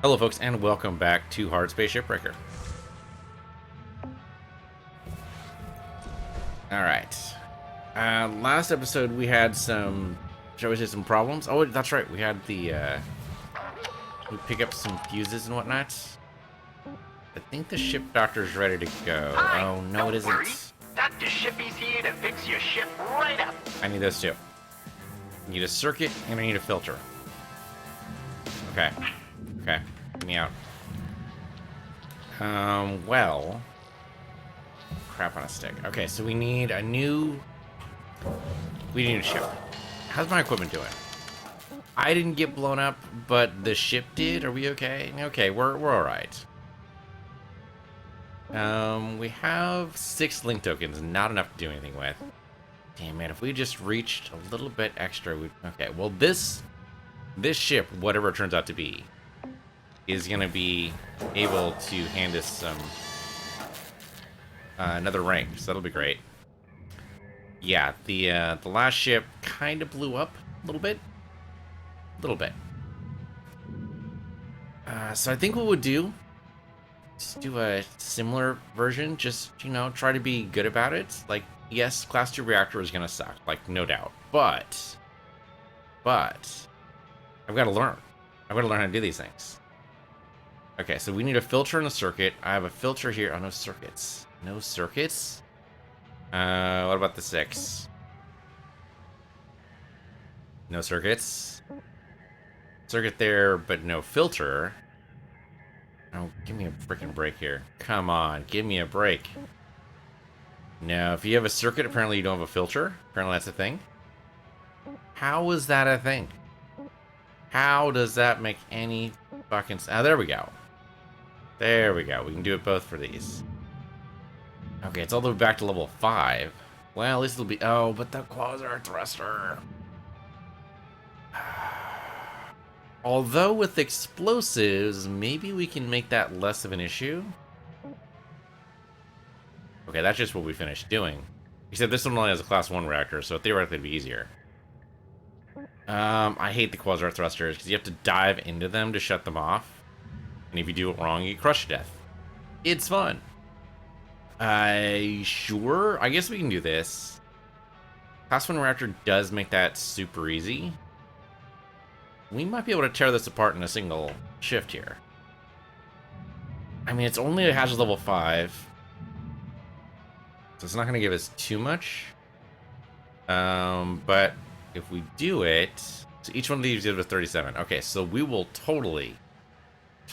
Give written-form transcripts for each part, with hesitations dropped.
Hello folks and welcome back to Hardspace Shipbreaker. Alright. Last episode we had some, shall we say, some problems. Oh, that's right, we had the, we pick up some fuses and whatnot. I think the ship doctor's ready to go. Hi, Oh, no don't it isn't. worry. Dr. Shippy's here to fix your ship right up. I need those two. I need a circuit and I need a filter. Okay. Okay. Get me out. Well. Crap on a stick. Okay, so we need a new... We need a ship. How's my equipment doing? I didn't get blown up, but the ship did. Are we okay? Okay, we're alright. We have 6 link tokens, not enough to do anything with. Damn it, if we just reached a little bit extra, we... Okay, well this ship, whatever it turns out to be, is gonna be able to hand us some another rank, so that'll be great. Yeah, the last ship kind of blew up a little bit. So I think what we'll do, just do a similar version, just, you know, try to be good about it. Like, yes, class 2 reactor is gonna suck, like, no doubt, but I've got to learn. I've got to learn how to do these things. Okay, so we need a filter in the circuit. I have a filter here. Oh, no circuits. No circuits? What about the 6? No circuits. Circuit there, but no filter. Oh, give me a freaking break here. Come on, give me a break. No, if you have a circuit, apparently you don't have a filter. Apparently that's a thing. How is that a thing? How does that make any fucking... Ah, there we go. There we go. We can do it both for these. Okay, it's all the way back to level 5. Well, at least it'll be... Oh, but the quasar thruster. Although with explosives, maybe we can make that less of an issue. Okay, that's just what we finished doing. Except this one only has a class 1 reactor, so theoretically it'd be easier. I hate the quasar thrusters because you have to dive into them to shut them off. And if you do it wrong, you get crushed to death. It's fun. Sure. I guess we can do this. Class 1 reactor does make that super easy. We might be able to tear this apart in a single shift here. I mean, it's only a hazard level 5. So it's not going to give us too much. But if we do it... So each one of these gives us 37. Okay, so we will totally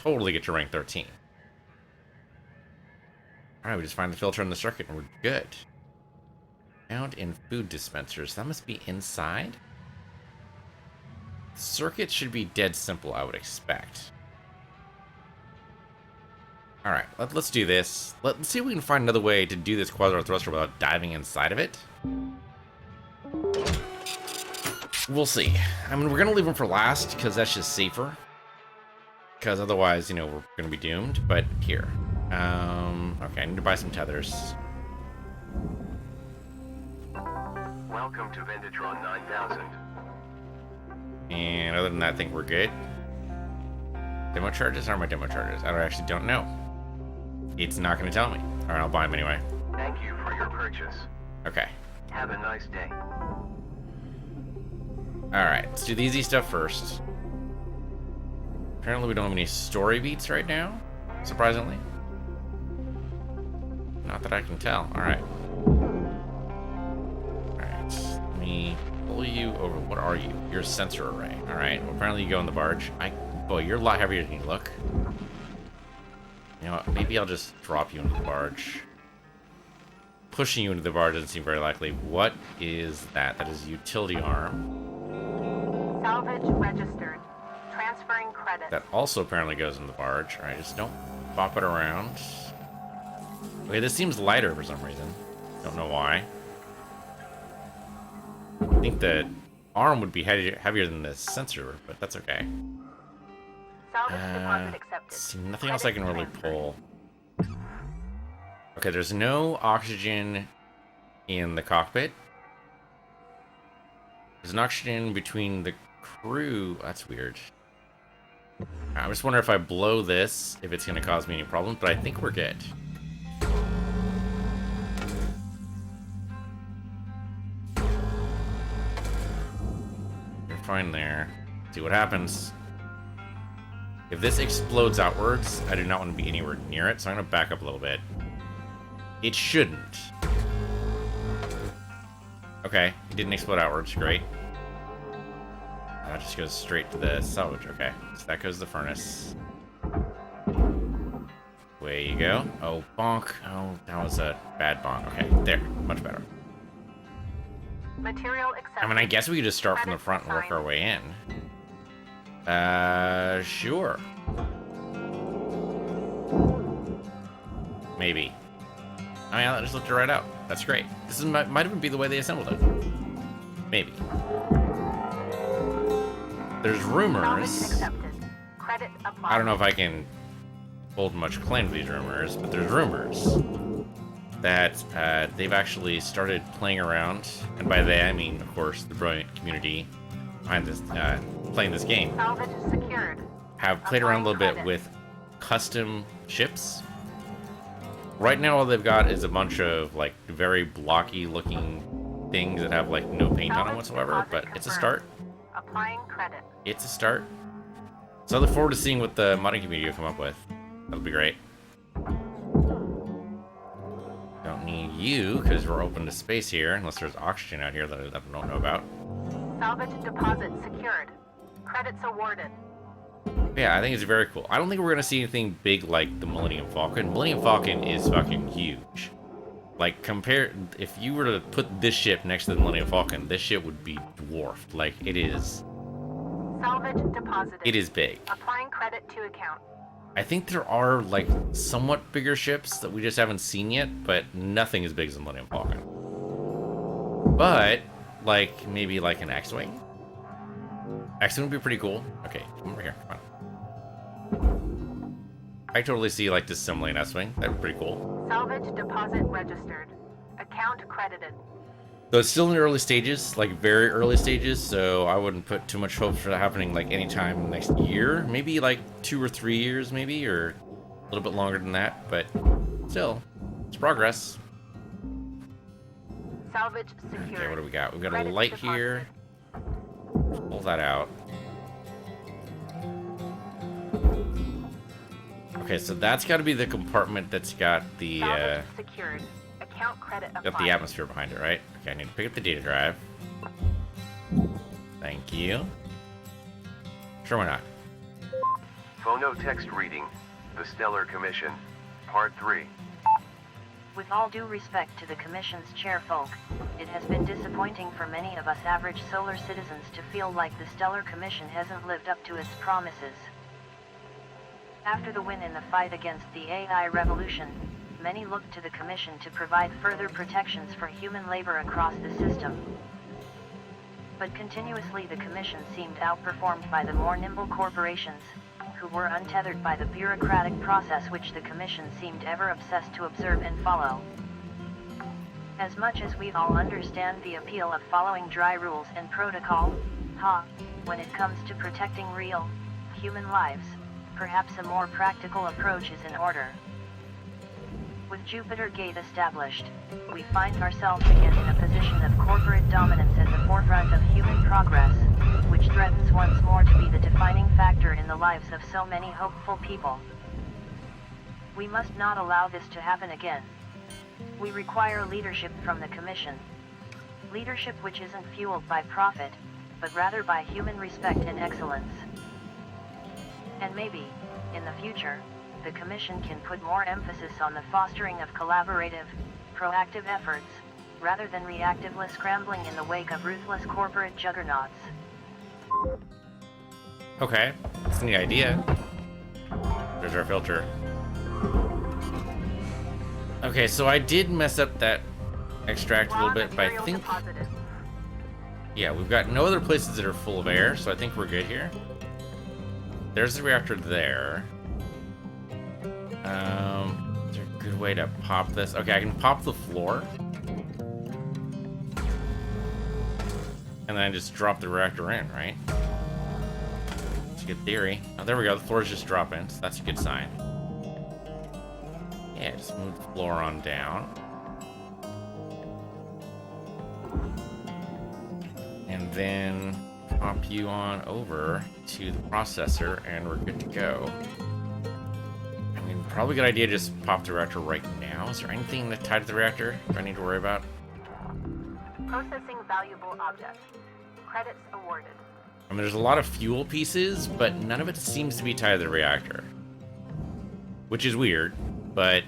get to rank 13. Alright, we just find the filter in the circuit and we're good. Found in food dispensers. That must be inside? Circuit should be dead simple, I would expect. Alright, let's do this. Let's see if we can find another way to do this quasar thruster without diving inside of it. We'll see. I mean, we're going to leave them for last because that's just safer. Because otherwise, you know, we're going to be doomed. But here. Okay, I need to buy some tethers. Welcome to Vendatron 9000. And other than that, I think we're good. Demo charges? How are my demo charges? I actually don't know. It's not going to tell me. Alright, I'll buy them anyway. Thank you for your purchase. Okay. Have a nice day. Alright, let's do the easy stuff first. Apparently we don't have any story beats right now, surprisingly. Not that I can tell. Alright. Alright, let me pull you over. What are you? You're a sensor array. Alright, well, apparently you go in the barge. Boy, you're a lot heavier than you look. You know what, maybe I'll just drop you into the barge. Pushing you into the barge doesn't seem very likely. What is that? That is utility arm. Salvage registered. Transferring credit. That also apparently goes in the barge. Alright, just don't bop it around. Okay, this seems lighter for some reason. Don't know why. I think the arm would be heavier than the sensor, but that's okay. Salvage deposit accepted. See, nothing else I can really pull. Okay, there's no oxygen in the cockpit. There's an oxygen between the crew. That's weird. I just wonder if I blow this, if it's going to cause me any problems, but I think we're good. You're fine there. See what happens. If this explodes outwards, I do not want to be anywhere near it, so I'm going to back up a little bit. It shouldn't. Okay, it didn't explode outwards. Great. That just goes straight to the salvage. Okay, so that goes to the furnace. Way you go. Oh, bonk. Oh, that was a bad bonk. Okay, there. Much better. Material accepted. I mean, I guess we could just start from the front and work our way in. Sure. Maybe. I mean, I just looked it right out. That's great. This might even be the way they assembled it. Maybe. There's rumors. Credit applied. I don't know if I can hold much claim to these rumors, but there's rumors that they've actually started playing around, and by they I mean, of course, the brilliant community behind this, playing this game, Salvage secured. have played around a little bit with custom ships. Right now, all they've got is a bunch of like very blocky looking things that have like no paint on them whatsoever, but it's a start. Applying credit. It's a start. So I look forward to seeing what the modding community will come up with. That'll be great. Don't need you, because we're open to space here, unless there's oxygen out here that I don't know about. Salvage deposit secured. Credits awarded. Yeah, I think it's very cool. I don't think we're going to see anything big like the Millennium Falcon. Millennium Falcon is fucking huge. Like, if you were to put this ship next to the Millennium Falcon, this ship would be dwarfed. Like, it is. Salvage deposited. It is big. Applying credit to account. I think there are, like, somewhat bigger ships that we just haven't seen yet, but nothing as big as the Millennium Falcon. But, like, maybe like an X-Wing? X-Wing would be pretty cool. Okay, come over here. Come on. I totally see, like, disassembling an S-Wing. That'd be pretty cool. Salvage deposit registered. Account credited. Though it's still in the early stages, like very early stages, so I wouldn't put too much hope for that happening like anytime next year. Maybe like 2 or 3 years, maybe, or a little bit longer than that, but still, it's progress. Salvage secured. Okay, what do we got? We've got a Credit light deposited. here. Pull that out. Okay, so that's got to be the compartment that's got the Salvage secured. Account credit applied. got the atmosphere behind it, right? Okay, I need to pick up the data drive. Thank you. Sure, why not? Phonotext reading, The Stellar Commission, Part 3. With all due respect to the Commission's chairfolk, it has been disappointing for many of us average solar citizens to feel like the Stellar Commission hasn't lived up to its promises. After the win in the fight against the AI revolution, many looked to the Commission to provide further protections for human labor across the system. But continuously the Commission seemed outperformed by the more nimble corporations, who were untethered by the bureaucratic process which the Commission seemed ever obsessed to observe and follow. As much as we all understand the appeal of following dry rules and protocol, when it comes to protecting real, human lives, perhaps a more practical approach is in order. With Jupiter Gate established, we find ourselves again in a position of corporate dominance at the forefront of human progress, which threatens once more to be the defining factor in the lives of so many hopeful people. We must not allow this to happen again. We require leadership from the Commission. Leadership which isn't fueled by profit, but rather by human respect and excellence. And maybe, in the future, the Commission can put more emphasis on the fostering of collaborative, proactive efforts, rather than reactively scrambling in the wake of ruthless corporate juggernauts. Okay, that's a neat idea. There's our filter. Okay, so I did mess up that extract a little bit, but I think... Deposited. Yeah, we've got no other places that are full of air, so I think we're good here. There's the reactor there. Is there a good way to pop this? Okay, I can pop the floor. And then just drop the reactor in, right? good theory. Oh, there we go. The floor's just dropping, so that's a good sign. Yeah, just move the floor on down. And then pop you on over to the processor, and we're good to go. I mean, probably a good idea to just pop the reactor right now. Is there anything that tied to the reactor I need to worry about? Processing valuable object. Credits awarded. I mean, there's a lot of fuel pieces, but none of it seems to be tied to the reactor. Which is weird, but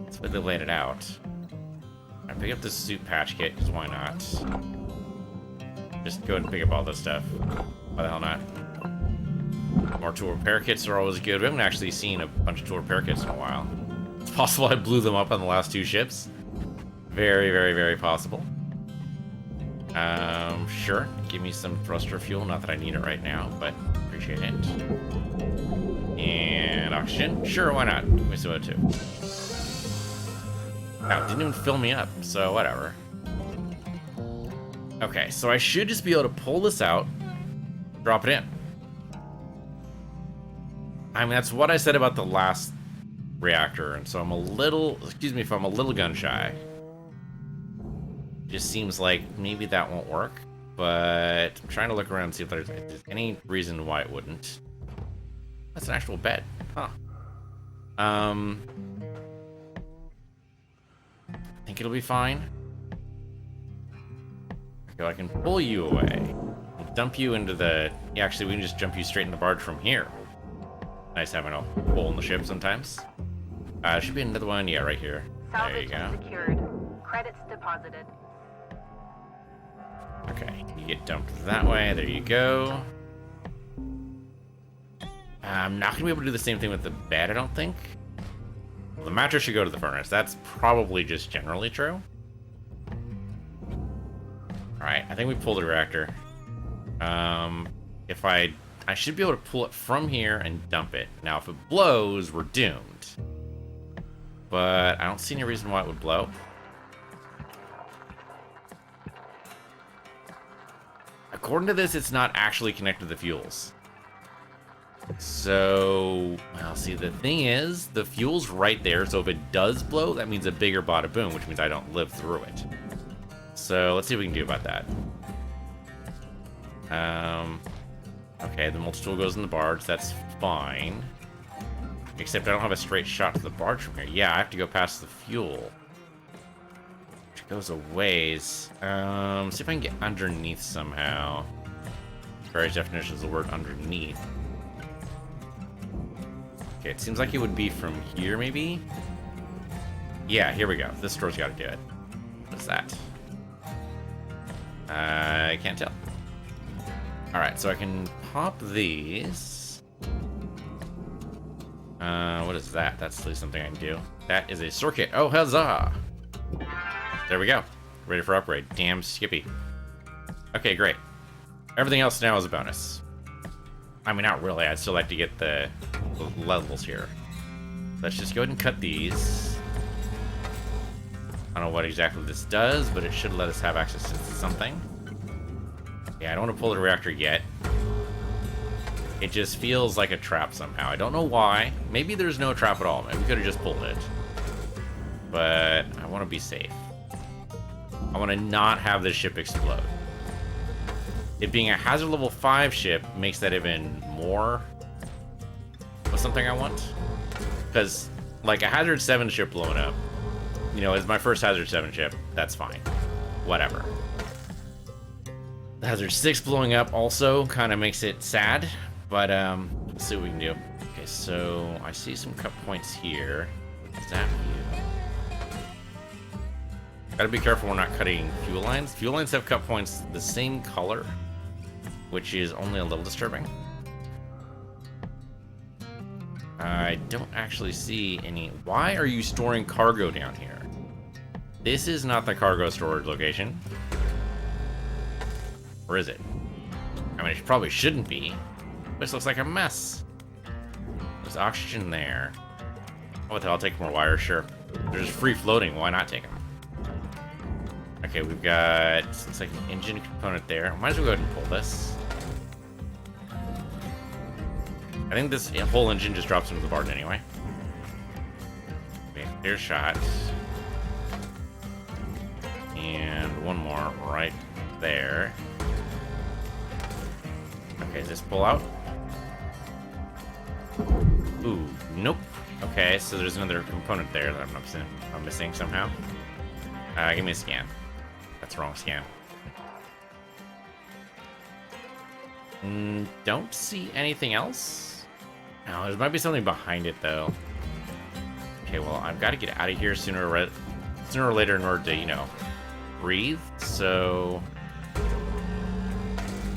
that's what they laid it out. I pick up this suit patch kit, because why not? Just go ahead and pick up all this stuff. Why the hell not? More tool repair kits are always good. We haven't actually seen a bunch of tool repair kits in a while. It's possible I blew them up on the last 2 ships. Very, very, very possible. Sure. Give me some thruster fuel. Not that I need it right now, but appreciate it. And oxygen. Sure, why not? Give me some O2. Wow, it didn't even fill me up, so whatever. Okay, so I should just be able to pull this out, drop it in. I mean, that's what I said about the last reactor, and so I'm a little, excuse me if I'm a little gun shy. Just seems like maybe that won't work, but I'm trying to look around and see if there's any reason why it wouldn't. That's an actual bed, huh? I think it'll be fine. Okay, I can pull you away. Dump you into the... Yeah, actually, we can just jump you straight in the barge from here. Nice having a hole in the ship sometimes. Should be another one. Yeah, right here. There you go. Secured. Credits deposited. Okay, you get dumped that way. There you go. I'm not going to be able to do the same thing with the bed, I don't think. Well, the mattress should go to the furnace. That's probably just generally true. Alright, I think we pulled the reactor. If I should be able to pull it from here and dump it. Now, if it blows, we're doomed. But I don't see any reason why it would blow. According to this, it's not actually connected to the fuels. So, well, see, the thing is, the fuel's right there, so if it does blow, that means a bigger bada boom, which means I don't live through it. So, let's see what we can do about that. Okay, the multi-tool goes in the barge, that's fine. Except I don't have a straight shot to the barge from here. Yeah, I have to go past the fuel. Which goes a ways. See if I can get underneath somehow. Various definitions of the word underneath. Okay, it seems like it would be from here, maybe? Yeah, here we go. This door's got to do it. What is that? I can't tell. Alright, so I can pop these. What is that? That's at least something I can do. That is a circuit. Oh, huzzah! There we go. Ready for upgrade. Damn Skippy. Okay, great. Everything else now is a bonus. I mean, not really. I'd still like to get the levels here. Let's just go ahead and cut these. I don't know what exactly this does, but it should let us have access to something. Yeah, I don't want to pull the reactor yet. It just feels like a trap somehow. I don't know why. Maybe there's no trap at all. Maybe we could have just pulled it. But I want to be safe. I want to not have this ship explode. It being a hazard level 5 ship makes that even more of something I want. Because, like, a hazard 7 ship blowing up, you know, is my first hazard 7 ship. That's fine. Whatever. The hazard 6 blowing up also kind of makes it sad. But, we'll see what we can do. Okay, so I see some cut points here. Zap you. Gotta be careful we're not cutting fuel lines. Fuel lines have cut points the same color, which is only a little disturbing. I don't actually see any... Why are you storing cargo down here? This is not the cargo storage location. Or is it? I mean, it probably shouldn't be. This looks like a mess. There's oxygen there. Oh, what the hell? I'll take more wires, sure. They're just free floating. Why not take them? Okay, we've got... Looks like an engine component there. Might as well go ahead and pull this. I think this whole engine just drops into the barge anyway. Okay, clear shot. And one more right there. Okay, does this pull out? Ooh, nope. Okay, so there's another component there that I'm missing somehow. Give me a scan. That's the wrong scan. Don't see anything else. No, there might be something behind it though. Okay, well, I've got to get out of here sooner or later in order to, you know, breathe. So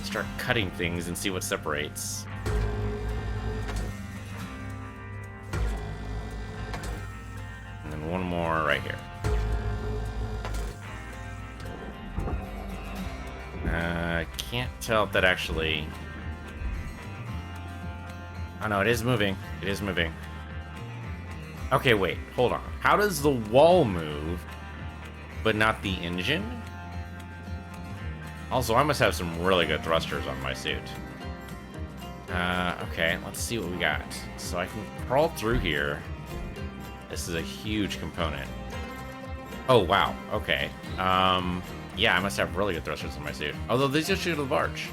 start cutting things and see what separates. And then one more right here. Can't tell if that actually... Oh no, it is moving. It is moving. Okay, wait, hold on. How does the wall move, but not the engine? Also, I must have some really good thrusters on my suit. Okay, let's see what we got. So I can crawl through here. This is a huge component. Oh, wow, okay. Yeah, I must have really good thrusters on my suit. Although these just shoot to the barge.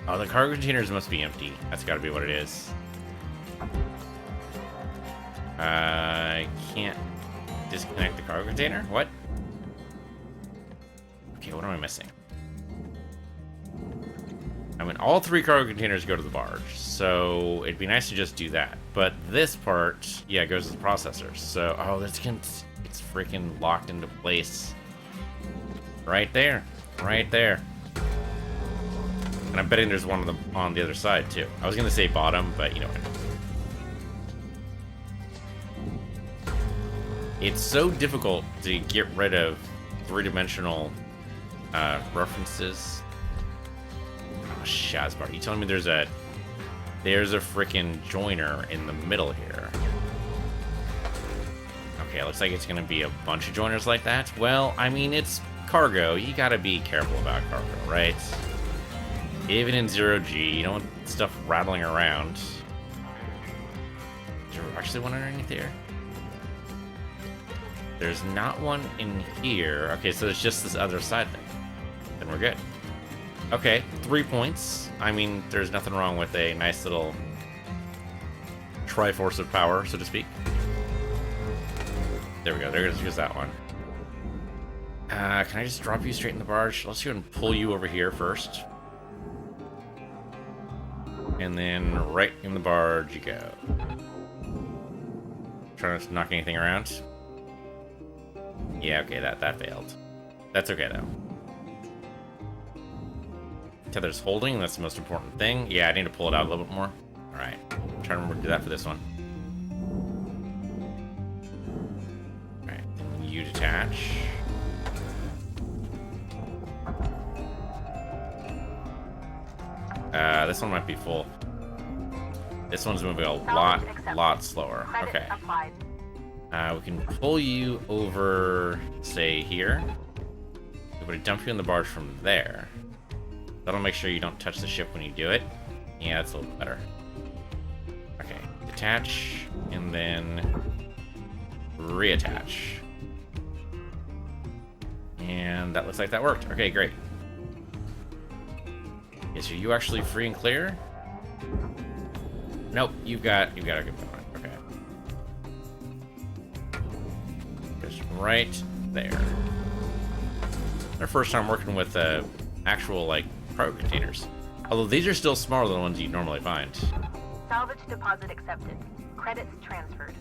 Oh, the cargo containers must be empty. That's gotta be what it is. I can't disconnect the cargo container? What? Okay, what am I missing? I mean, all 3 cargo containers go to the barge, so it'd be nice to just do that. But this part, yeah, goes to the processor. So, oh, it's freaking locked into place. Right there. Right there. And I'm betting there's one of them on the other side, too. I was going to say bottom, but you know what. It's so difficult to get rid of 3-dimensional references. Oh, Shazbar, you telling me there's a freaking joiner in the middle here? Okay, looks like it's going to be a bunch of joiners like that. Well, I mean, it's cargo. You got to be careful about cargo, right? Even in 0G, you don't want stuff rattling around. Is there actually one underneath here? There's not one in here. Okay, so there's just this other side thing. Then we're good. Okay, 3 points. I mean, there's nothing wrong with a nice little Triforce of power, so to speak. There we go. There's that one. Can I just drop you straight in the barge? Let's go ahead and pull you over here first. And then right in the barge you go. Trying not to knock anything around. Yeah, okay, that failed. That's okay, though. Tether's holding, that's the most important thing. Yeah, I need to pull it out a little bit more. Alright, I'm trying to remember to do that for this one. Alright, you detach. This one might be full. This one's moving a lot slower. Okay. We can pull you over, say, here. We're going to dump you in the barge from there. That'll make sure you don't touch the ship when you do it. Yeah, that's a little better. Okay, detach, and then reattach. And that looks like that worked. Okay, great. Okay, so are you actually free and clear? Nope, you've got a good point. Okay. Just right there. Our first time working with actual like cargo containers. Although these are still smaller than the ones you normally find. Salvage deposit accepted. Credits transferred.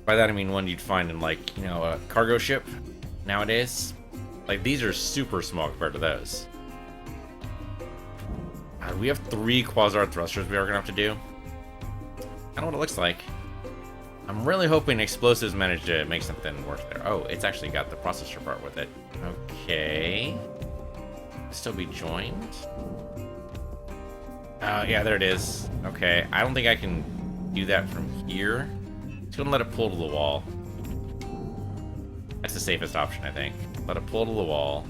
By that I mean one you'd find in like, you know, a cargo ship nowadays. Like these are super small compared to those. We have 3 quasar thrusters we are gonna have to do. I don't know what it looks like. I'm really hoping explosives managed to make something work there. Oh, it's actually got the processor part with it. Okay. Still be joined. Yeah, there it is. Okay, I don't think I can do that from here. Just gonna let it pull to the wall. That's the safest option, I think. Let it pull to the wall.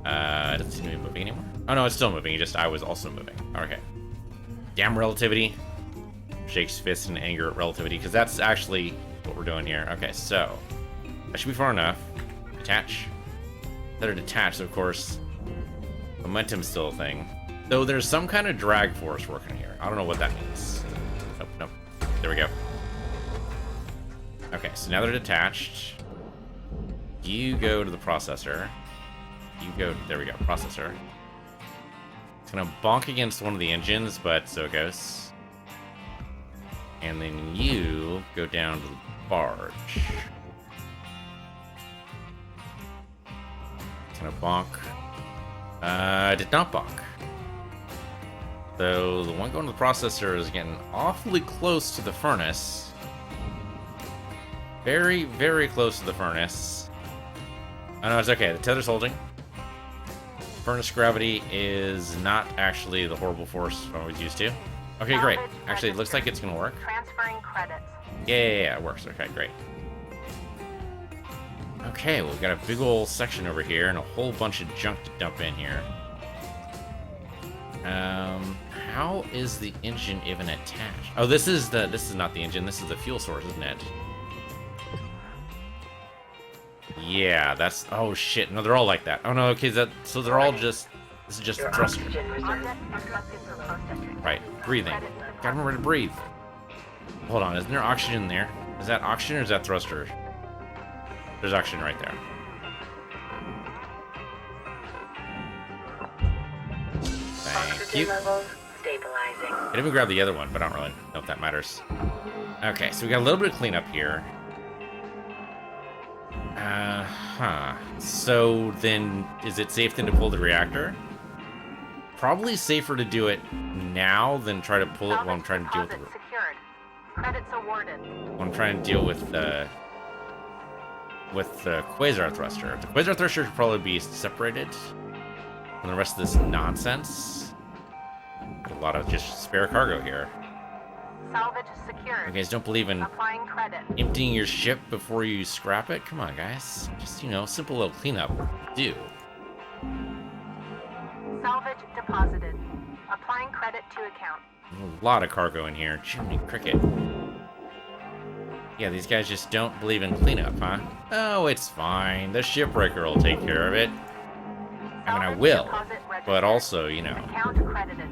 It doesn't seem to be moving anymore. Oh no, it's still moving. I was also moving. Okay. Damn relativity. Shakes fist in anger at relativity, because that's actually what we're doing here. Okay, so that should be far enough. Detach. That are detached, of course. Momentum's still a thing. Though there's some kind of drag force working here. I don't know what that means. Nope, nope. There we go. Okay, so now they're detached. You go to the processor. You go, there we go, processor. It's gonna bonk against one of the engines, but so it goes. And then you go down to the barge. It's gonna bonk. Did not bonk. So the one going to the processor is getting awfully close to the furnace. Very, very close to the furnace. Oh no, it's okay. The tether's holding. Furnace gravity is not actually the horrible force I was used to. Okay, great. Actually, it looks like it's gonna work. Transferring credits. Yeah, it works. Okay, great. Okay, we've got a big old section over here and a whole bunch of junk to dump in here. How is the engine even attached? Oh, this is not the engine. This is the fuel source, isn't it? Yeah, that's... Oh, shit. No, they're all like that. Oh, no, okay, so they're all just... This is just a thruster. Right, breathing. Gotta remember to breathe. Hold on, isn't there oxygen there? Is that oxygen or is that thruster? There's oxygen right there. Thank you. I didn't grab the other one, but I don't really know if that matters. Okay, so we got a little bit of cleanup here. So then, is it safe then to pull the reactor? Probably safer to do it now than try to pull it while I'm trying to deal with the... Secured. Credits awarded. While I'm trying to deal with the quasar thruster. The quasar thruster should probably be separated from the rest of this nonsense. A lot of just spare cargo here. Salvage secured. You guys don't believe in Applying credit. emptying your ship before you scrap it? Come on, guys. Just, you know, simple little cleanup. Do. Salvage deposited. Applying credit to account. A lot of cargo in here. Jiminy Cricket. Yeah, these guys just don't believe in cleanup, huh? Oh, it's fine. The Shipbreaker will take care of it. I mean, I will. But also, you know, Account credited.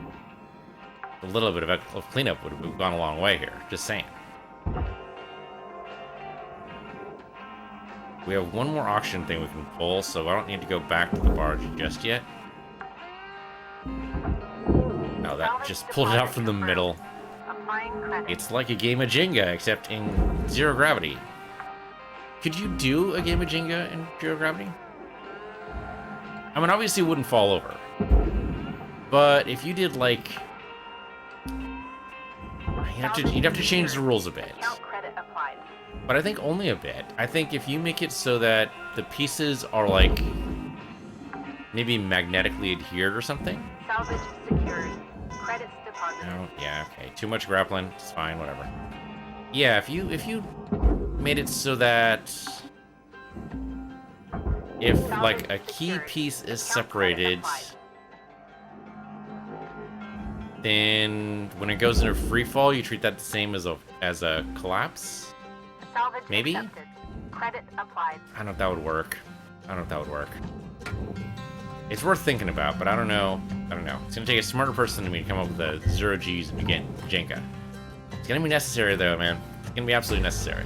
a little bit of cleanup would have gone a long way here. Just saying. We have one more auction thing we can pull, so I don't need to go back to the barge just yet. No, that just pulled it out from the middle. Applying credit. It's like a game of Jenga, except in zero gravity. Could you do a game of Jenga in zero gravity? I mean, obviously it wouldn't fall over. But if you did, like... You'd have to change the rules a bit. Account credit applied. But I think only a bit. I think if you make it so that the pieces are, like... maybe magnetically adhered or something. Salvage secured. Credits deposited. Oh, yeah, okay. Too much grappling. It's fine, whatever. Yeah, if you made it so that if like a key piece is separated, then when it goes into free fall, you treat that the same as a collapse. Salvage Maybe? accepted. Credit applied. I don't know if that would work. I don't know if that would work. It's worth thinking about, but I don't know. I don't know. It's gonna take a smarter person than me to come up with the zero G's and again, Jenga. It's gonna be necessary though, man. It's gonna be absolutely necessary.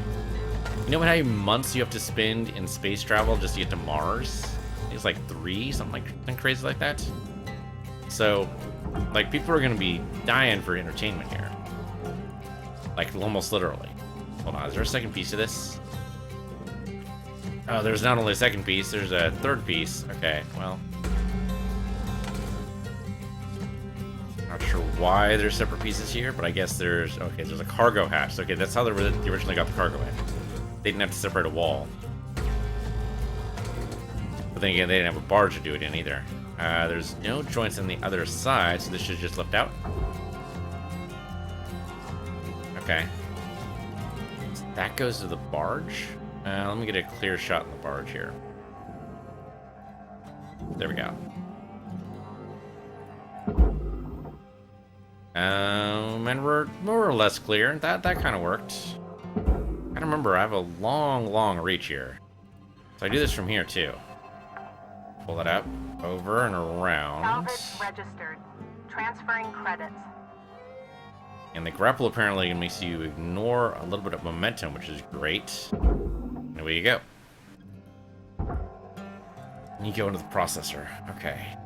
You know how many months you have to spend in space travel just to get to Mars? It's like 3, something crazy like that. So, like, people are gonna be dying for entertainment here. Like, almost literally. Hold on, is there a second piece of this? Oh, there's not only a second piece, there's a third piece. Okay, well. Not sure why there's separate pieces here, but I guess there's... Okay, there's a cargo hatch. Okay, that's how they originally got the cargo in. They didn't have to separate a wall. But then again, they didn't have a barge to do it in either. There's no joints on the other side, so this should just left out. Okay. So that goes to the barge. Let me get a clear shot in the barge here. There we go. And we're more or less clear. That kind of worked. I remember I have a long reach here. So I do this from here too. Pull it up, over and around. Salvage registered. Transferring credits. And the grapple apparently makes you ignore a little bit of momentum, which is great. And away you go. And you go into the processor. Okay.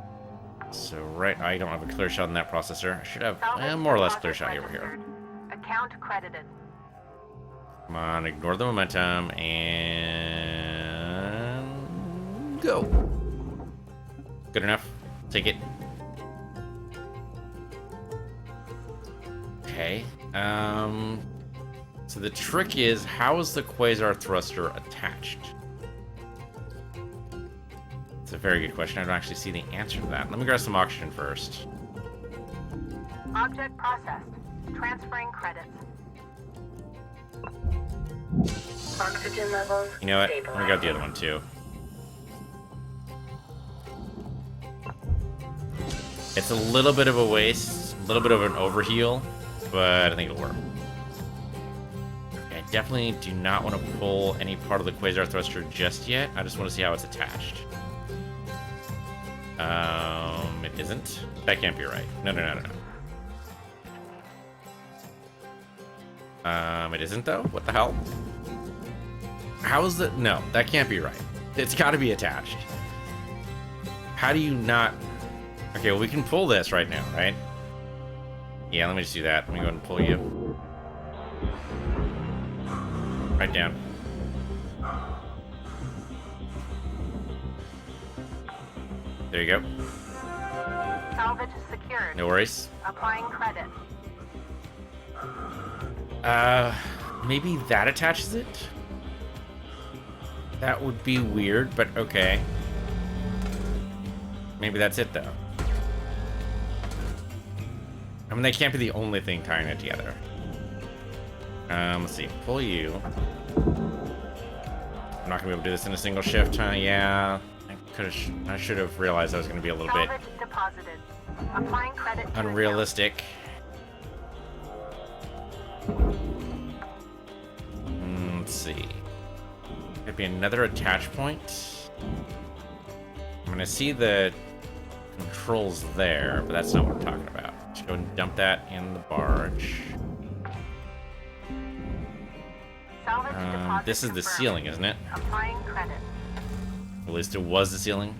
So I don't have a clear shot in that processor. I should have more or less clear shot over here. Account credited. Come on, ignore the momentum and go. Good enough. Take it. Okay. So the trick is, how is the quasar thruster attached? It's a very good question. I don't actually see the answer to that. Let me grab some oxygen first. Object processed. Transferring credits. Oxygen levels. You know what? Let me grab the other one too. It's a little bit of a waste, a little bit of an overheal, but I think it'll work. Okay, I definitely do not want to pull any part of the quasar thruster just yet. I just want to see how it's attached. It isn't. That can't be right. No. It isn't though? What the hell? How is that? No, that can't be right. It's got to be attached. How do you not? Okay, well, we can pull this right now, right? Yeah, let me just do that. Let me go ahead and pull you. Right down. There you go. Salvage secured. No worries. Applying credit. Maybe that attaches it? That would be weird, but okay. Maybe that's it, though. I mean, that can't be the only thing tying it together. Let's see. Pull you. I'm not gonna be able to do this in a single shift, huh? Yeah. I should have realized I was gonna be a little bit deposited. Applying credit to unrealistic. Let's see. Could be another attach point. I'm gonna see the controls there, but that's not what I'm talking about. Just go and dump that in the barge. Salvage deposit This is the confirmed. ceiling, isn't it? Applying credit. At least it was the ceiling.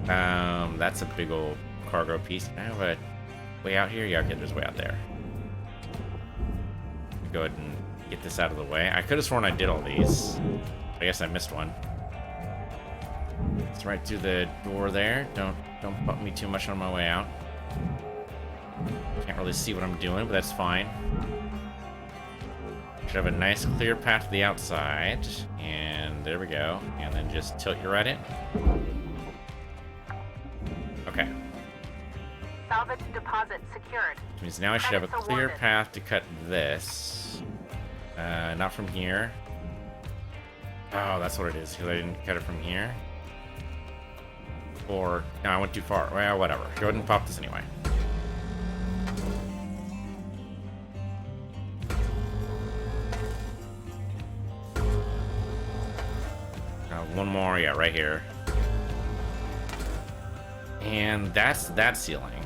That's a big old cargo piece. I have a way out here. Yeah, okay, there's a way out there. Go ahead and get this out of the way. I could have sworn I did all these. I guess I missed one. It's right through the door there. Don't bump me too much on my way out. Can't really see what I'm doing, but that's fine. Should have a nice clear path to the outside. And there we go. And then just tilt you right in. Okay. Salvage deposit secured. Which means now I should have a Credits clear awarded. path to cut this. Not from here. Oh, that's what it is, because I didn't cut it from here. Or, no, I went too far. Well, whatever. Go ahead and pop this anyway. One more, yeah, right here. And that's that ceiling.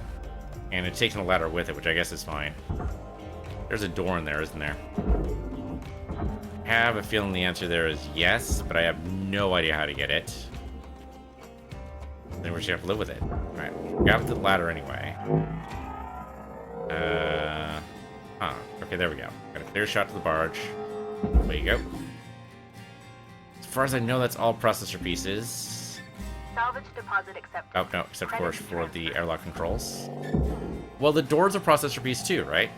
And it's taking a ladder with it, which I guess is fine. There's a door in there, isn't there? I have a feeling the answer there is yes, but I have no idea how to get it. Then we should have to live with it. Alright, grab the ladder anyway. Okay, there we go. Got a clear shot to the barge. There you go. As far as I know, that's all processor pieces. Salvage deposit accepted. Oh, no, except of course for the airlock controls. Well, the door's a processor piece too, right?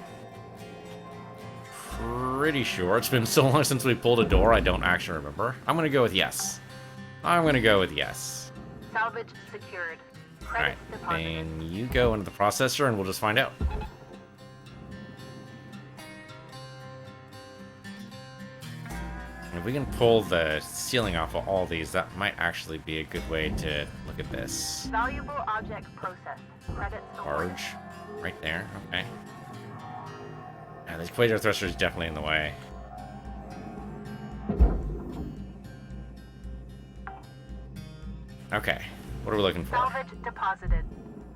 Pretty sure. It's been so long since we pulled a door, I don't actually remember. I'm gonna go with yes. I'm gonna go with yes. Salvage secured. Alright, Credits deposited. and you go into the processor and we'll just find out. If we can pull the ceiling off of all these, that might actually be a good way to look at this. Valuable object processed. Credits awarded. Barge. Right there. Okay. Yeah, this quasar thruster is definitely in the way. Okay. What are we looking for? Salvage deposited.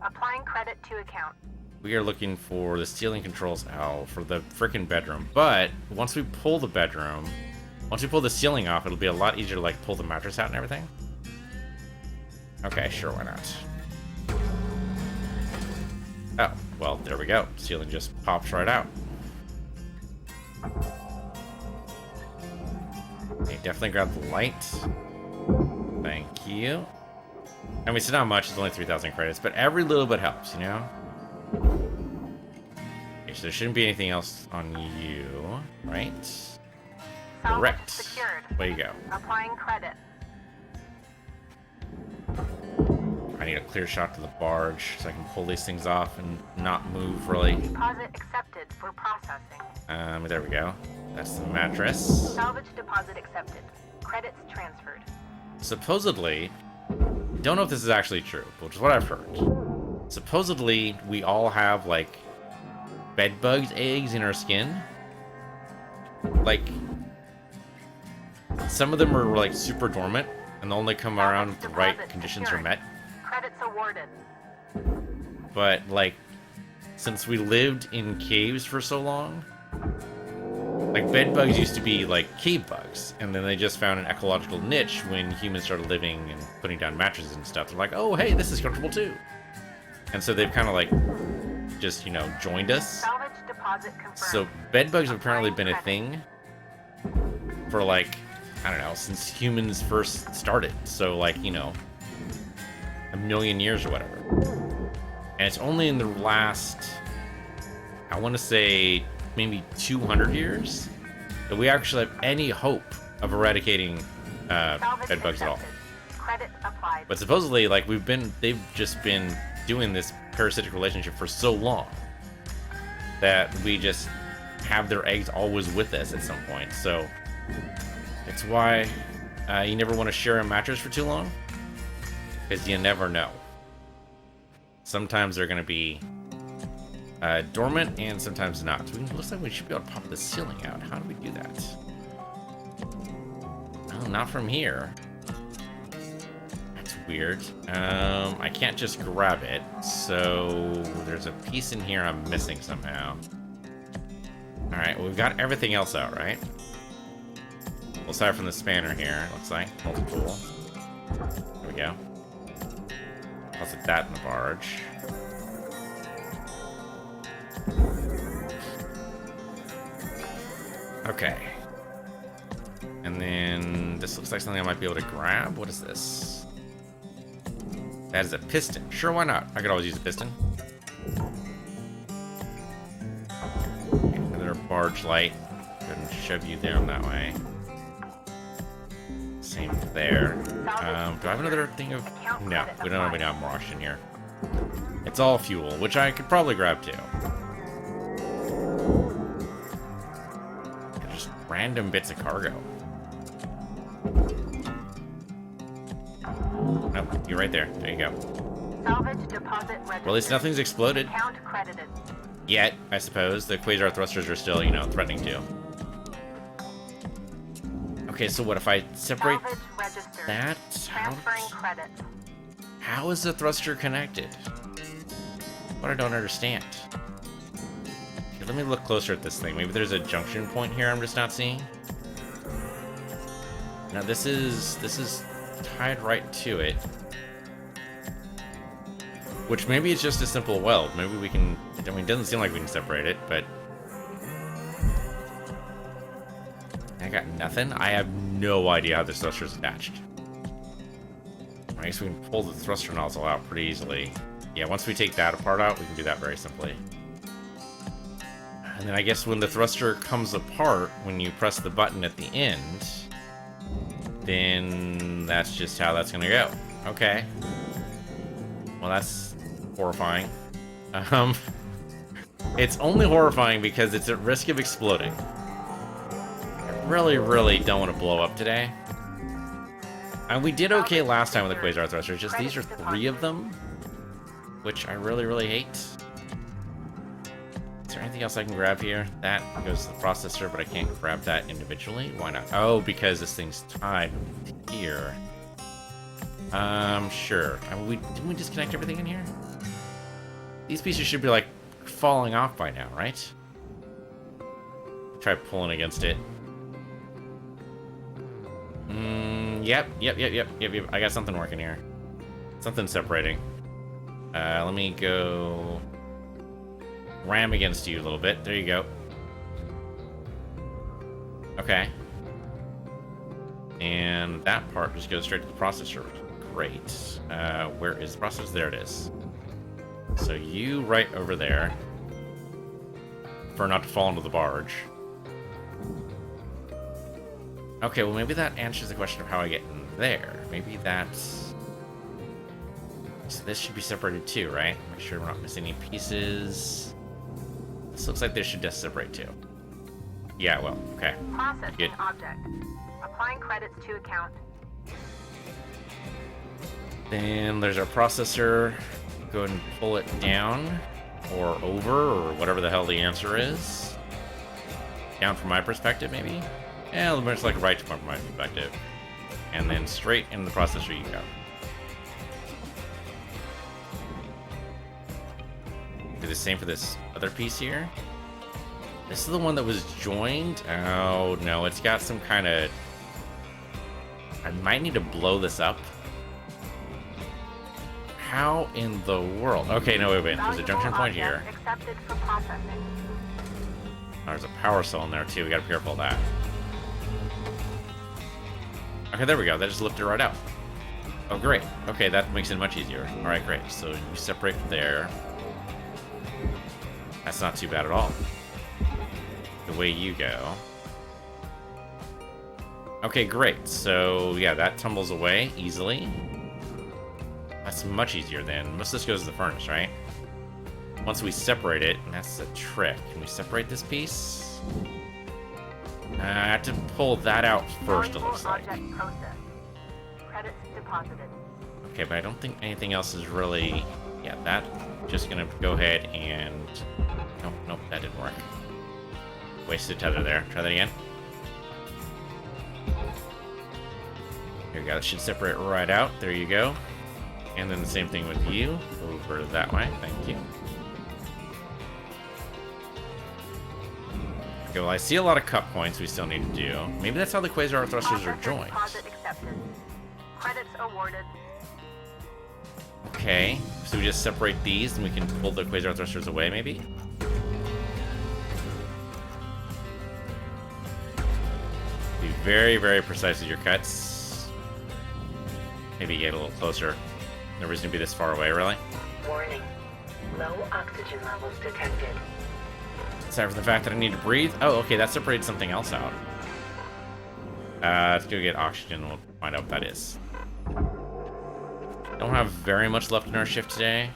Applying credit to account. We are looking for the ceiling controls out for the freaking bedroom. But once we pull the bedroom, once we pull the ceiling off, it'll be a lot easier to like pull the mattress out and everything. Okay, sure, why not? Oh, well, there we go. Ceiling just pops right out. Okay, definitely grab the light. Thank you. I mean, it's not much, it's only 3,000 credits, but every little bit helps, you know? Okay, so there shouldn't be anything else on you, right? Salvage Correct. secured. Way you go. Applying credit. I need a clear shot to the barge so I can pull these things off and not move, really. Deposit accepted for processing. There we go. That's the mattress. Salvage deposit accepted. Credits transferred. Supposedly, don't know if this is actually true, but which is what I've heard. Supposedly, we all have, like, bed bugs eggs in our skin. Like, some of them are, like, super dormant, and they'll only come around if the right conditions are met. Credits awarded. But, like, since we lived in caves for so long, like, bed bugs used to be, like, cave bugs. And then they just found an ecological niche when humans started living and putting down mattresses and stuff. They're like, oh, hey, this is comfortable, too. And so they've kind of, like, just, you know, joined us. Salvage deposit confirmed. So bed bugs have apparently been a thing for, like, I don't know, since humans first started. So, like, you know, 1,000,000 years or whatever. And it's only in the last, I want to say, maybe 200 years that we actually have any hope of eradicating bed bugs at all. Credit applied. But supposedly, like, they've just been doing this parasitic relationship for so long that we just have their eggs always with us at some point. So it's why you never want to share a mattress for too long, because you never know. Sometimes they're going to be dormant, and sometimes not. So looks like we should be able to pop the ceiling out. How do we do that? Oh, not from here. That's weird. I can't just grab it. So there's a piece in here I'm missing somehow. Alright, well, we've got everything else out, right? Well, aside from the spanner here, looks like. Multi-tool. There we go. Plus it's that in the barge. Okay. And then this looks like something I might be able to grab. What is this? That is a piston. Sure, why not? I could always use a piston. Okay, another barge light. Go ahead and shove you down that way. Same there. Do I have another thing of... No, we don't have any more oxygen here. It's all fuel, which I could probably grab too. Just random bits of cargo. Nope, you're right there. There you go. Salvage deposit registered. Well, at least nothing's exploded. Count credited. Yet, I suppose. The quasar thrusters are still, you know, threatening to. Okay, so what if I separate Salvage registered. that? Transferring credits. How is the thruster connected? What I don't understand. Okay, let me look closer at this thing. Maybe there's a junction point here I'm just not seeing. Now this is tied right to it. Which maybe it's just a simple weld. Maybe we can, I mean, it doesn't seem like we can separate it, but I got nothing. I have no idea how this thruster is attached. I guess we can pull the thruster nozzle out pretty easily. Yeah, once we take that apart out, we can do that very simply. And then I guess when the thruster comes apart, when you press the button at the end, then that's just how that's gonna go. Okay. Well, that's horrifying. It's only horrifying because it's at risk of exploding. Really don't want to blow up today. And we did okay last time with the Quasar Thrusters, just these are 3 of them, which I really hate. Is there anything else I can grab here? That goes to the processor, but I can't grab that individually. Why not? Oh, because this thing's tied here. Sure. Didn't we disconnect everything in here? These pieces should be, like, falling off by now, right? Try pulling against it. Yep. I got something working here. Something separating. Let me go ram against you a little bit. There you go. Okay. And that part just goes straight to the processor. Great. Where is the processor? There it is. So you right over there. For not to fall into the barge. Okay, well maybe that answers the question of how I get in there. Maybe that's... So this should be separated too, right? Make sure we're not missing any pieces. This looks like this should just separate too. Yeah, well, okay. Processing Good. object. Applying credits to account. Then there's our processor. Go ahead and pull it down. Or over, or whatever the hell the answer is. Down from my perspective, maybe? Yeah, much like right from my perspective. And then straight into the processor you go. Do the same for this other piece here. This is the one that was joined. Oh, no, it's got some kind of... I might need to blow this up. How in the world? Okay, no, wait. There's a junction point here. Accepted for processing. There's a power cell in there, too. We gotta be careful of that. Okay, there we go. That just lifted right out. Oh, great. Okay, that makes it much easier. Alright, great. So you separate from there. That's not too bad at all. The way you go. Okay, great. So, yeah, that tumbles away easily. That's much easier then. Most of this goes to the furnace, right? Once we separate it, and that's the trick. Can we separate this piece? I have to pull that out first, it looks like. Object processed. Credits deposited. Okay, but I don't think anything else is really... Yeah, that... Just gonna go ahead and... Nope, that didn't work. Wasted tether there. Try that again. Here we go. That should separate right out. There you go. And then the same thing with you. Over that way. Thank you. Okay, well, I see a lot of cut points we still need to do. Maybe that's how the Quasar thrusters are joined. Deposit accepted. Credits awarded. Okay, so we just separate these and we can pull the Quasar thrusters away, maybe? Be very precise with your cuts. Maybe get a little closer. No reason to be this far away, really. Warning. Low oxygen levels detected. Aside from the fact that I need to breathe. Oh, okay, that separated something else out. Let's go get oxygen and we'll find out what that is. Don't have very much left in our shift today.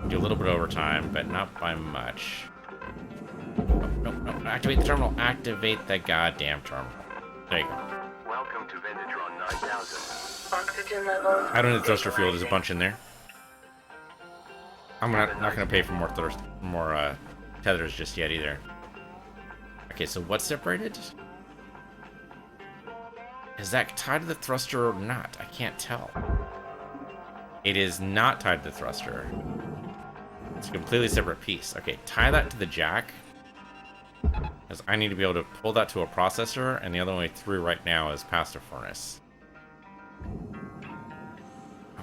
Do a little bit of overtime, but not by much. No. Activate the terminal. Activate the goddamn terminal. There you go. Welcome to Vendatron 9000. Oxygen levels. I don't need thruster fuel. There's a bunch in there. I'm not gonna pay for more tethers just yet either. Okay, so what's separated? Is that tied to the thruster or not? I can't tell. It is not tied to the thruster. It's a completely separate piece. Okay, tie that to the jack. Because I need to be able to pull that to a processor, and the other way through right now is past a furnace.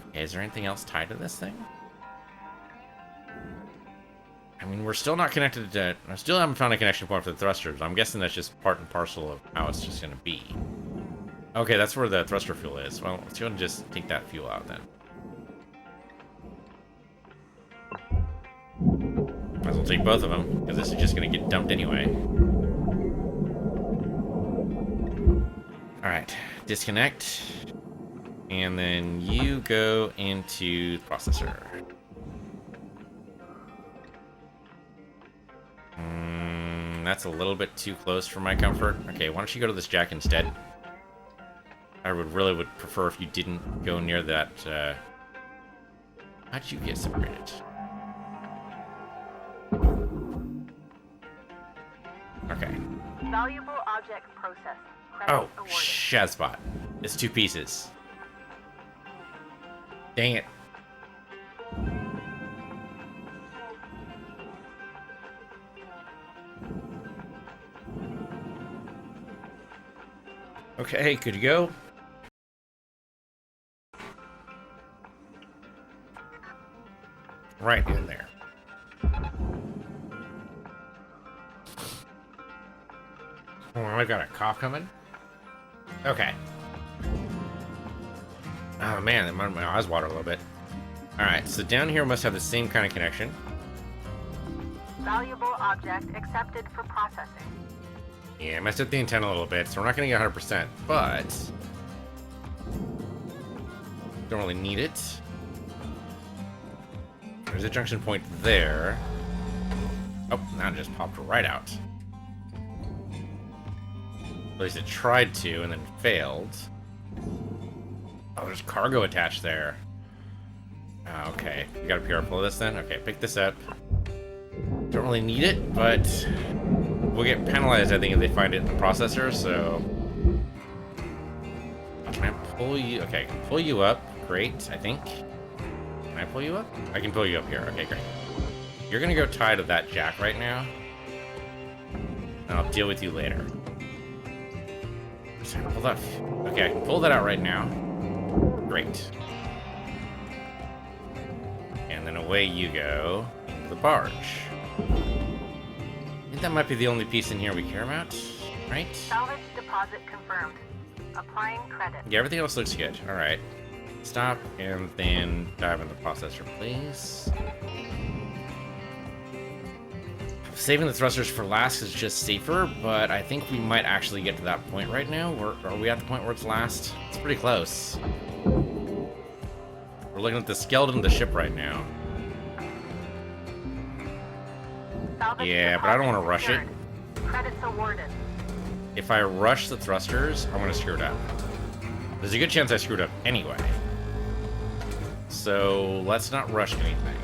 Okay, is there anything else tied to this thing? I mean, we're still not connected to... I still haven't found a connection point for the thrusters. I'm guessing that's just part and parcel of how it's just going to be. Okay, that's where the thruster fuel is. Well, let's go and just take that fuel out then. Might as well take both of them, because this is just going to get dumped anyway. Alright, disconnect. And then you go into the processor. That's a little bit too close for my comfort. Okay, why don't you go to this jack instead? I would prefer if you didn't go near that, How'd you get separated? Okay. Valuable object processed. Oh, Credits awarded. Shazbot. It's 2 pieces. Dang it. Okay, good to go. Right in there. Oh, I've got a cough coming. Okay. Oh man, that made my eyes water a little bit. Alright, so down here must have the same kind of connection. Valuable object accepted for processing. Yeah, I messed up the antenna a little bit, so we're not going to get 100%, but don't really need it. There's a junction point there. Oh, now it just popped right out. At least it tried to and then failed. Oh, there's cargo attached there. Oh, okay, you got a PR pull this then? Okay, pick this up. Don't really need it, but we'll get penalized, I think, if they find it in the processor, so... Can I pull you? Okay, I can pull you up. Great, I think. Can I pull you up? I can pull you up here. Okay, great. You're gonna go tie to that jack right now. And I'll deal with you later. So pull that. Okay, I can pull that out right now. Great. And then away you go into the barge. I think that might be the only piece in here we care about, right? Salvage deposit confirmed. Applying credit. Yeah, everything else looks good. Alright. Stop and then dive in the processor, please. Saving the thrusters for last is just safer, but I think we might actually get to that point right now. Are we at the point where it's last? It's pretty close. We're looking at the skeleton of the ship right now. Salvage Yeah, but I don't want to rush it. secured. Credits awarded. If I rush the thrusters, I'm going to screw it up. There's a good chance I screwed up anyway. So let's not rush anything.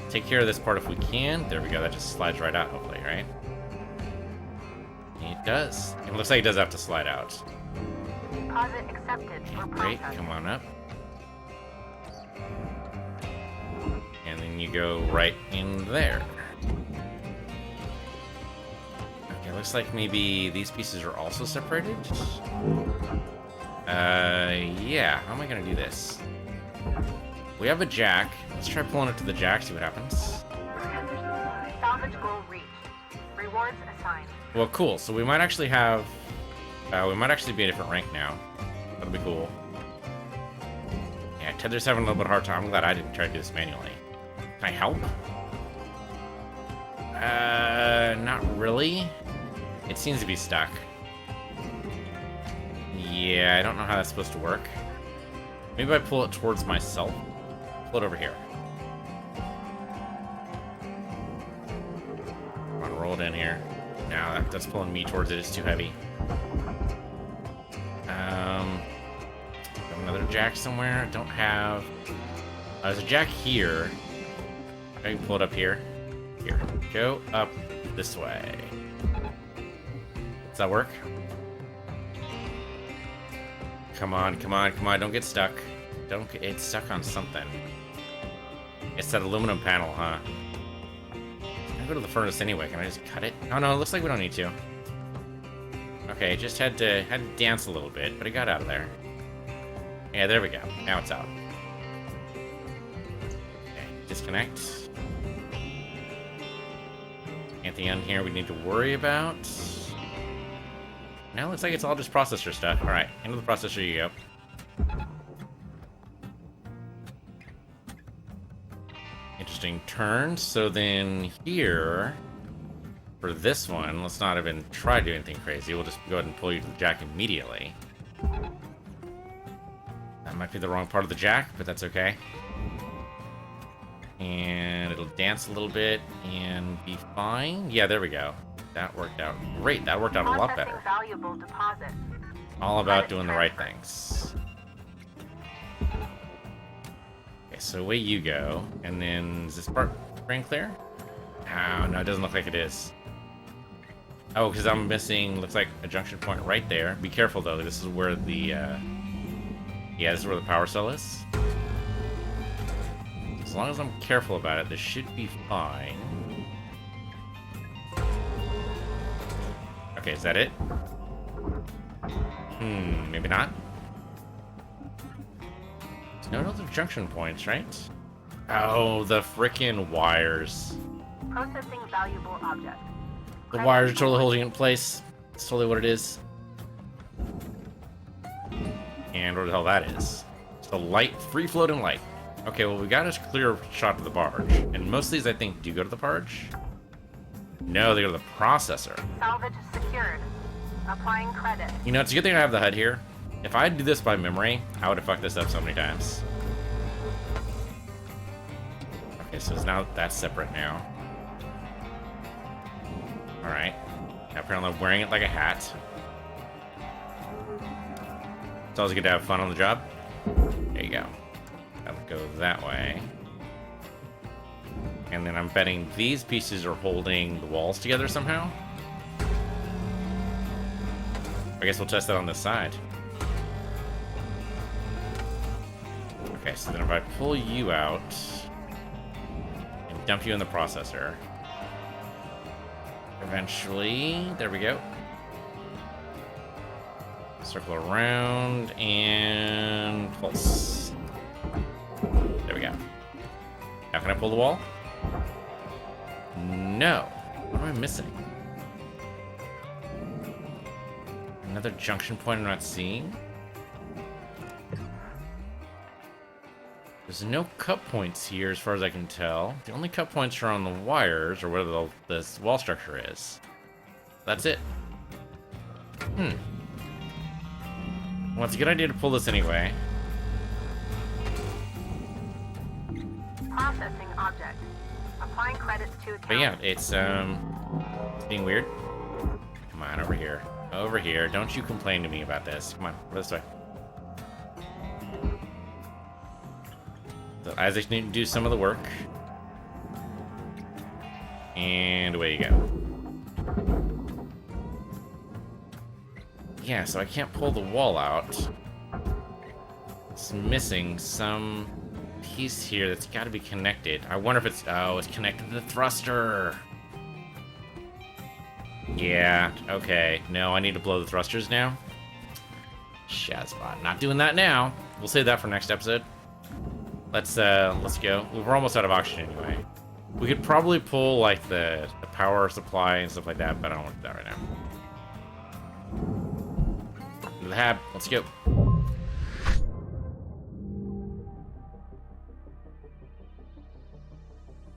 Take care of this part if we can. There we go. That just slides right out, hopefully, right? It does. It looks like it does have to slide out. Deposit accepted for Great. processing. Come on up. And then you go right in there. Okay, looks like maybe these pieces are also separated. Yeah. How am I gonna do this? We have a jack. Let's try pulling it to the jack, see what happens. Salvage goal reached. Rewards assigned. Well, cool. So we might actually have... we might actually be a different rank now. That'll be cool. Yeah, Tether's having a little bit of a hard time. I'm glad I didn't try to do this manually. Can I help? Not really. It seems to be stuck. Yeah, I don't know how that's supposed to work. Maybe I pull it towards myself. Pull it over here. Come on, roll it in here. No, that's pulling me towards it. It's too heavy. Another jack somewhere. I don't have... there's a jack here. I can pull it up here. Here. Go up this way. Does that work? Come on, come on, come on. Don't get stuck. Don't get... It's stuck on something. It's that aluminum panel, huh? I go to the furnace anyway. Can I just cut it? Oh no, it looks like we don't need to. Okay, just had to dance a little bit, but it got out of there. Yeah, there we go. Now it's out. Okay, disconnect. Anything on here we need to worry about? Now it looks like it's all just processor stuff. Alright, into the processor you go. Interesting turn. So then here, for this one, let's not even try to do anything crazy. We'll just go ahead and pull you to the jack immediately. That might be the wrong part of the jack, but that's okay. And it'll dance a little bit and be fine. Yeah, there we go. That worked out great. That worked out a lot better. Valuable deposit. All about doing the right things. Okay, so away you go. And then, is this part free and clear? Oh, no, it doesn't look like it is. Oh, because I'm missing, looks like a junction point right there. Be careful, though. This is where the, yeah, this is where the power cell is. As long as I'm careful about it, this should be fine. Okay, is that it? Maybe not. There's no other junction points, right? Oh, the frickin' wires. Processing valuable object. The wires are totally holding it in place. That's totally what it is. And what the hell that is? It's the light, free-floating light. Okay, well, we got a clear shot of the barge. And most of these, I think, do go to the barge. No, they go to the processor. Salvage secured. Applying credit. You know, it's a good thing I have the HUD here. If I do this by memory, I would have fucked this up so many times. Okay, so it's now that's separate now. Alright. Now apparently I'm wearing it like a hat. It's always good to have fun on the job. There you go. That'll go that way. And then I'm betting these pieces are holding the walls together somehow. I guess we'll test that on this side. Okay, so then if I pull you out and dump you in the processor, eventually, there we go. Circle around and pulse. There we go. Now can I pull the wall? No. What am I missing? Another junction point I'm not seeing? There's no cut points here as far as I can tell. The only cut points are on the wires or where this wall structure is. That's it. Well, it's a good idea to pull this anyway. Processing object. Applying credits to account. But yeah, it's being weird. Come on, over here. Over here. Don't you complain to me about this. Come on, this way. So Isaac need to do some of the work. And away you go. Yeah, so I can't pull the wall out. It's missing some piece here that's got to be connected. I wonder if it's... Oh, it's connected to the thruster. Yeah, okay. No, I need to blow the thrusters now. Shazbot. Not doing that now. We'll save that for next episode. Let's go. We're almost out of oxygen anyway. We could probably pull, like, the power supply and stuff like that, but I don't want to do that right now. The hab. Let's go.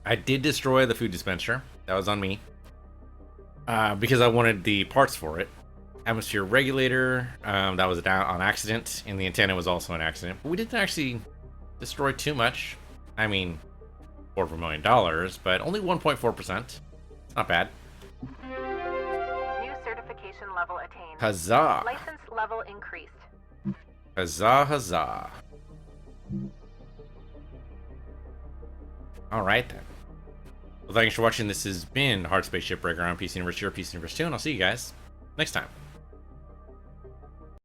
I did destroy the food dispenser. That was on me. Because I wanted the parts for it. Atmosphere regulator. That was down on accident. And the antenna was also an accident. But we didn't actually destroy too much. I mean, $250,000, but only 1.4%. It's not bad. New certification level attained. Huzzah! License level increased. Huzzah, huzzah. Alright then. Well, thanks for watching. This has been Hardspace Shipbreaker on PC Universe, your PC Universe 2, and I'll see you guys next time.